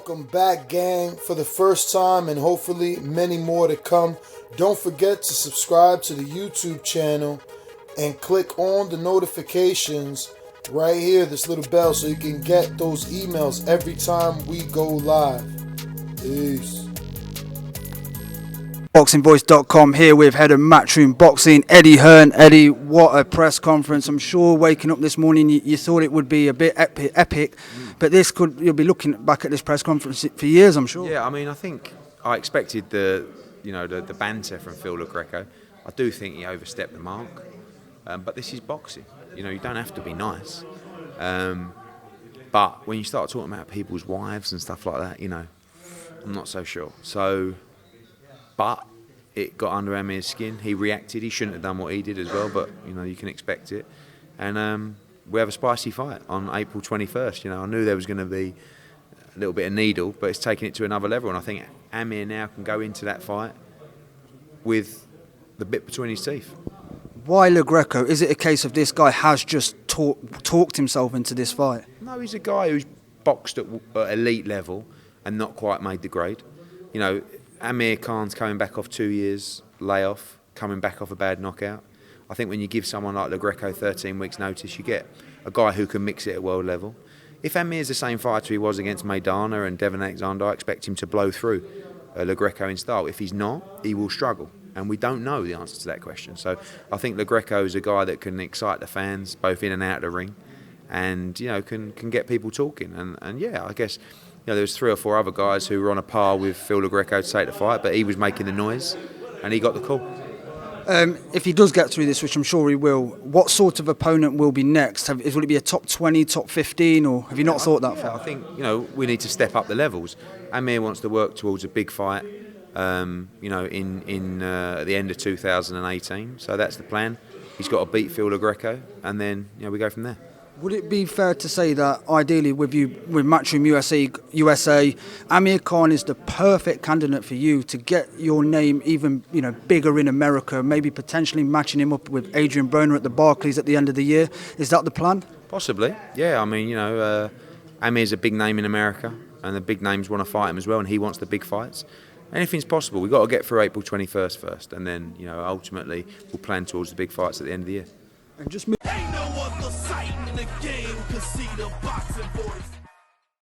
Welcome back, gang, for the first time and hopefully many more to come. Don't forget to subscribe to the YouTube channel and click on the notifications right here, this little bell, so you can get those emails every time we go live. Peace. ThaBoxingvoice.com here with head of Matchroom Boxing, Eddie Hearn. Eddie, what a press conference. I'm sure waking up this morning you thought it would be a bit epic, but you'll be looking back at this press conference for years, I'm sure. Yeah, I mean, I think I expected the banter from Phil Greco. I do think he overstepped the mark, but this is boxing. You don't have to be nice. But when you start talking about people's wives and stuff like that, I'm not so sure. But it got under Amir's skin. He reacted. He shouldn't have done what he did as well, but you can expect it. And we have a spicy fight on April 21st. I knew there was going to be a little bit of needle, but it's taking it to another level. And I think Amir now can go into that fight with the bit between his teeth. Why Greco? Is it a case of this guy has just talked himself into this fight? No, he's a guy who's boxed at elite level and not quite made the grade. Amir Khan's coming back off 2 years layoff, coming back off a bad knockout. I think when you give someone like Greco 13 weeks notice, you get a guy who can mix it at world level. If Amir's the same fighter he was against Maidana and Devon Alexander, I expect him to blow through Greco in style. If he's not, he will struggle. And we don't know the answer to that question. So I think Greco is a guy that can excite the fans, both in and out of the ring, and can get people talking. And yeah, I guess there was 3 or 4 other guys who were on a par with Phil Greco to take the fight, but he was making the noise, and he got the call. If he does get through this, which I'm sure he will, what sort of opponent will be next? Will it be a top 20, top 15, or have you not thought that far? I think we need to step up the levels. Amir wants to work towards a big fight, at the end of 2018. So that's the plan. He's got to beat Phil Greco, and then we go from there. Would it be fair to say that ideally with Matchroom USA, Amir Khan is the perfect candidate for you to get your name even bigger in America, maybe potentially matching him up with Adrian Broner at the Barclays at the end of the year? Is that the plan? Possibly, yeah. I mean, Amir's a big name in America, and the big names want to fight him as well, and he wants the big fights. Anything's possible. We've got to get through April 21st first, and then ultimately we'll plan towards the big fights at the end of the year. And just